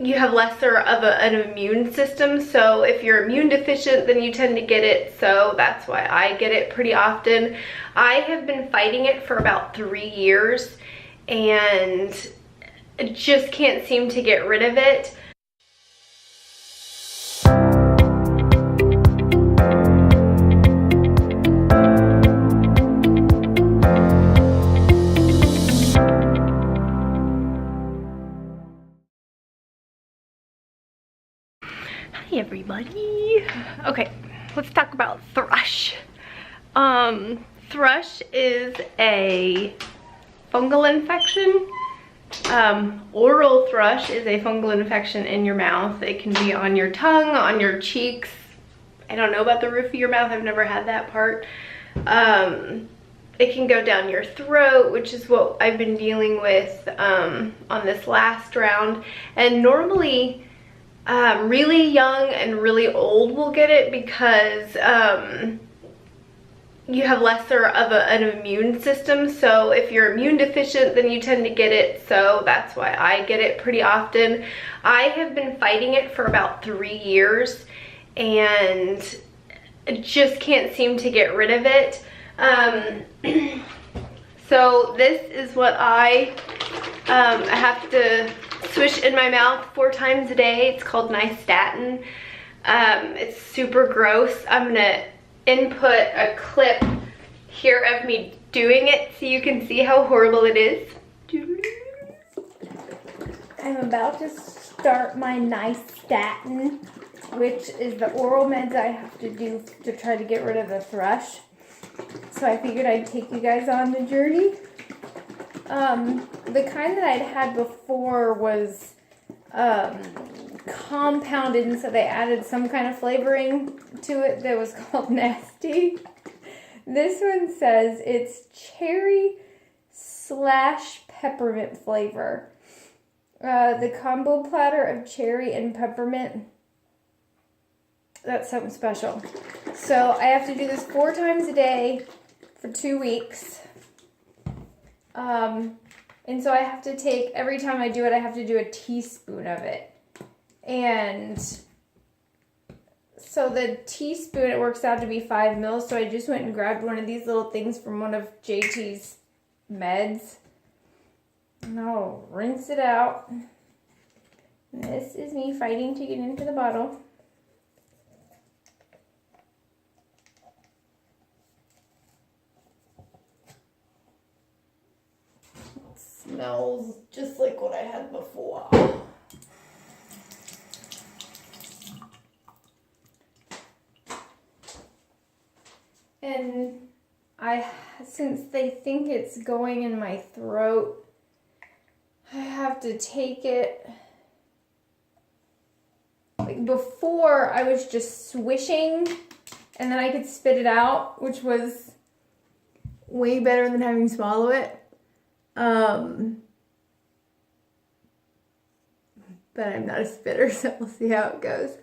you have lesser of an immune system. So if you're immune deficient, then you tend to get it. So that's why I get it pretty often. I have been fighting it for about 3 years and just can't seem to get rid of it. Hi everybody. Okay, let's talk about thrush. Thrush is a fungal infection. Oral thrush is a fungal infection in your mouth. It can be on your tongue, on your cheeks. I don't know about the roof of your mouth. I've never had that part. It can go down your throat, which is what I've been dealing with on this last round. And normally, really young and really old will get it because you have lesser of an immune system. So if you're immune deficient, then you tend to get it. So that's why I get it pretty often. I have been fighting it for about 3 years and just can't seem to get rid of it. So this is what I have to swish in my mouth 4 times a day. It's called nystatin. It's super gross. I'm gonna input a clip here of me doing it so you can see how horrible it is. I'm about to start my nystatin, which is the oral meds I have to do to try to get rid of the thrush. So I figured I'd take you guys on the journey. The kind that I'd had before was compounded, and so they added some kind of flavoring to it that was called nasty. This one says it's cherry/peppermint flavor. The combo platter of cherry and peppermint. That's something special. So I have to do this 4 times a day for 2 weeks. And so I have to take, every time I do it, I have to do a teaspoon of it. And so the teaspoon, it works out to be 5 mils. So I just went and grabbed one of these little things from one of JT's meds. And I'll rinse it out. And this is me fighting to get into the bottle. Smells just like what I had before. And since they think it's going in my throat, I have to take it. Like before, I was just swishing and then I could spit it out, which was way better than having to swallow it. But I'm not a spitter, so we'll see how it goes.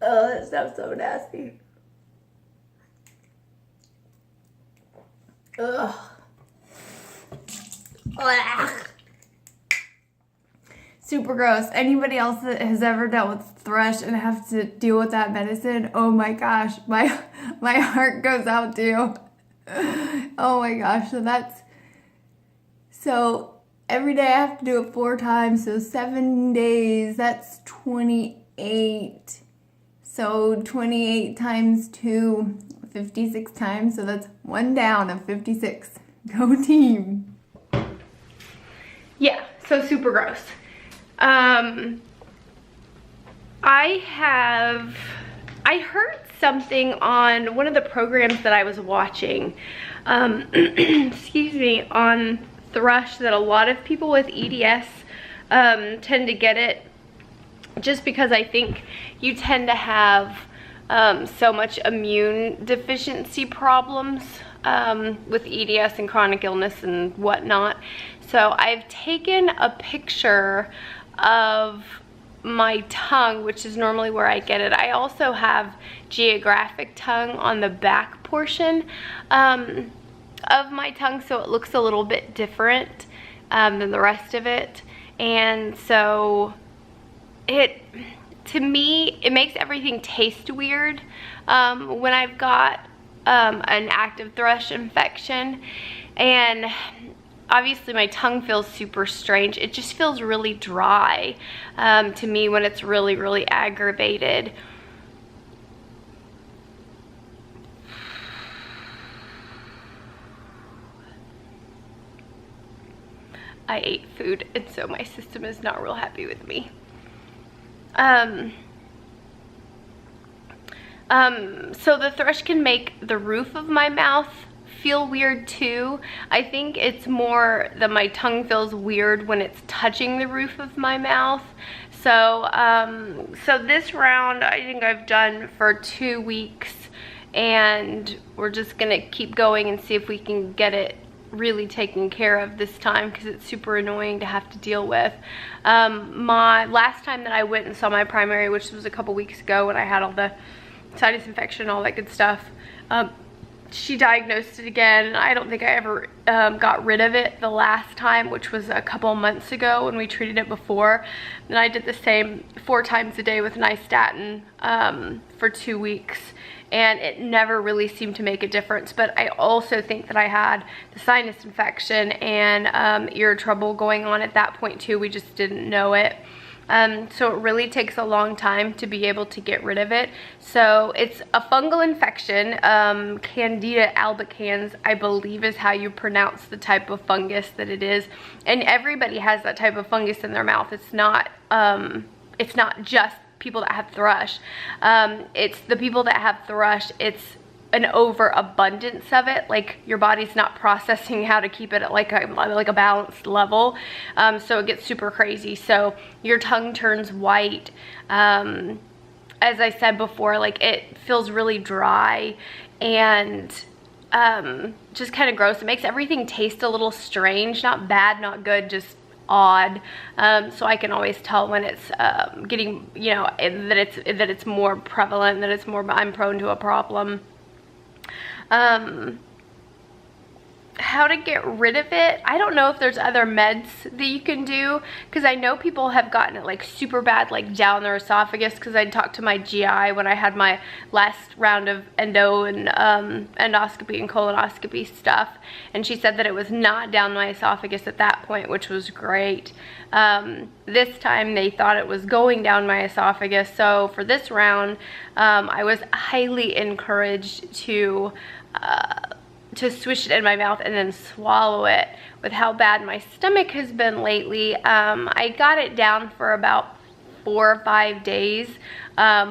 Oh, that stuff's so nasty. Ugh. Ugh. Super gross. Anybody else that has ever dealt with thrush and have to deal with that medicine, oh my gosh, my heart goes out to you. Oh my gosh, so every day I have to do it 4 times, so 7 days, that's 28. So 28 times 2, 56 times, so that's 1 down of 56. Go team. Yeah, so super gross. I heard something on one of the programs that I was watching, excuse me, on Thrush, that a lot of people with EDS tend to get it just because I think you tend to have so much immune deficiency problems with EDS and chronic illness and whatnot. So I've taken a picture of my tongue, which is normally where I get it. I also have geographic tongue on the back portion of my tongue, so it looks a little bit different than the rest of it. And so to me, it makes everything taste weird when I've got an active thrush infection. And obviously my tongue feels super strange. It just feels really dry to me when it's really, really aggravated. I ate food, and so my system is not real happy with me. So the thrush can make the roof of my mouth feel weird too. I think it's more that my tongue feels weird when it's touching the roof of my mouth. So so this round I think I've done for 2 weeks, and we're just gonna keep going and see if we can get it really taken care of this time, because it's super annoying to have to deal with. My last time that I went and saw my primary, which was a couple weeks ago when I had all the sinus infection, all that good stuff, she diagnosed it again. I don't think I ever got rid of it the last time, which was a couple months ago when we treated it before. And I did the same 4 times a day with nystatin for 2 weeks, and it never really seemed to make a difference. But I also think that I had the sinus infection and ear trouble going on at that point too. We just didn't know it. So it really takes a long time to be able to get rid of it. So it's a fungal infection. Candida albicans, I believe, is how you pronounce the type of fungus that it is. And everybody has that type of fungus in their mouth. It's not just people that have thrush. It's the people that have thrush, it's an overabundance of it. Like, your body's not processing how to keep it at like a balanced level, so it gets super crazy. So your tongue turns white. As I said before, like, it feels really dry and just kind of gross. It makes everything taste a little strange, not bad, not good, just odd. So I can always tell when it's getting, you know, that it's more prevalent, that it's more, I'm prone to a problem. How to get rid of it, I don't know if there's other meds that you can do, because I know people have gotten it like super bad, like down their esophagus, because I talked to my GI when I had my last round of endo and endoscopy and colonoscopy stuff, and she said that it was not down my esophagus at that point, which was great. This time they thought it was going down my esophagus, so for this round I was highly encouraged to swish it in my mouth and then swallow it. With how bad my stomach has been lately, I got it down for about 4 or 5 days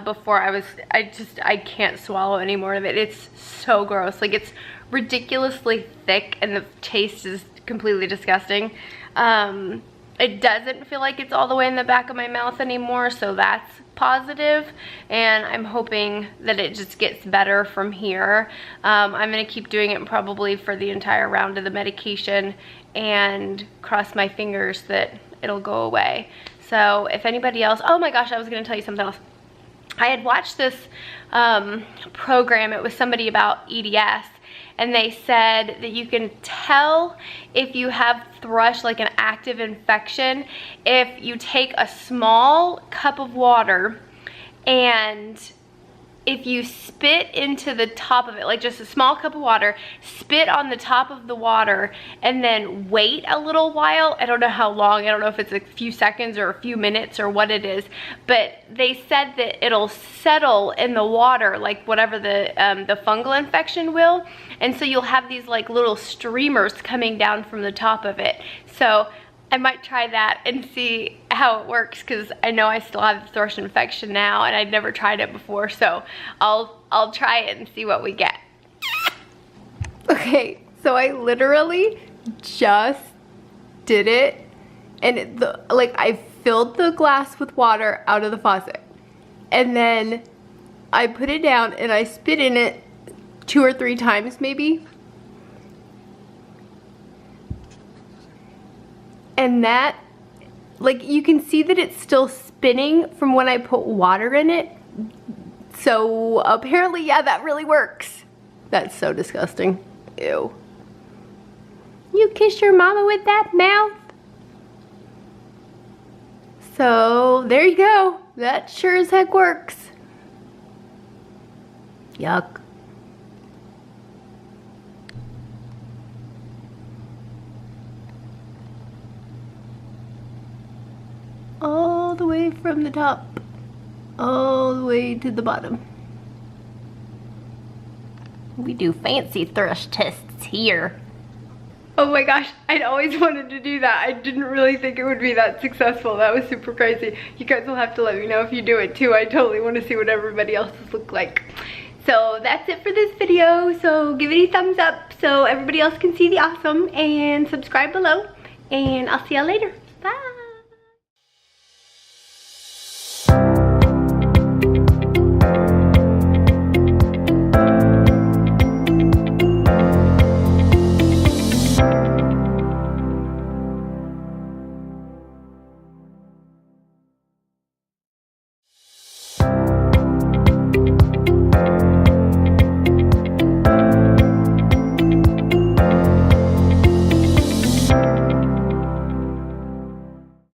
before I can't swallow any more of it. It's so gross. Like, it's ridiculously thick and the taste is completely disgusting. It doesn't feel like it's all the way in the back of my mouth anymore, so that's positive, and I'm hoping that it just gets better from here. I'm gonna keep doing it probably for the entire round of the medication and cross my fingers that it'll go away. So if anybody else, oh my gosh, I was gonna tell you something else. I had watched this program. It was somebody about EDS, and they said that you can tell if you have thrush, like an active infection, if you take a small cup of water and if you spit into the top of it, like just a small cup of water, spit on the top of the water and then wait a little while. I don't know how long, I don't know if it's a few seconds or a few minutes or what it is, but they said that it'll settle in the water like whatever the fungal infection will, and so you'll have these like little streamers coming down from the top of it. So I might try that and see how it works, because I know I still have the thrush infection now and I'd never tried it before, so I'll try it and see what we get. Okay, so I literally just did it, and I filled the glass with water out of the faucet, and then I put it down and I spit in it 2 or 3 times maybe. And that, like, you can see that it's still spinning from when I put water in it. So apparently, yeah, that really works. That's so disgusting. Ew. You kiss your mama with that mouth? So there you go. That sure as heck works. Yuck. All the way from the top, all the way to the bottom. We do fancy thrush tests here. Oh my gosh, I'd always wanted to do that. I didn't really think it would be that successful. That was super crazy. You guys will have to let me know if you do it too. I totally want to see what everybody else's look like. So that's it for this video. So give it a thumbs up so everybody else can see the awesome, and subscribe below, and I'll see y'all later.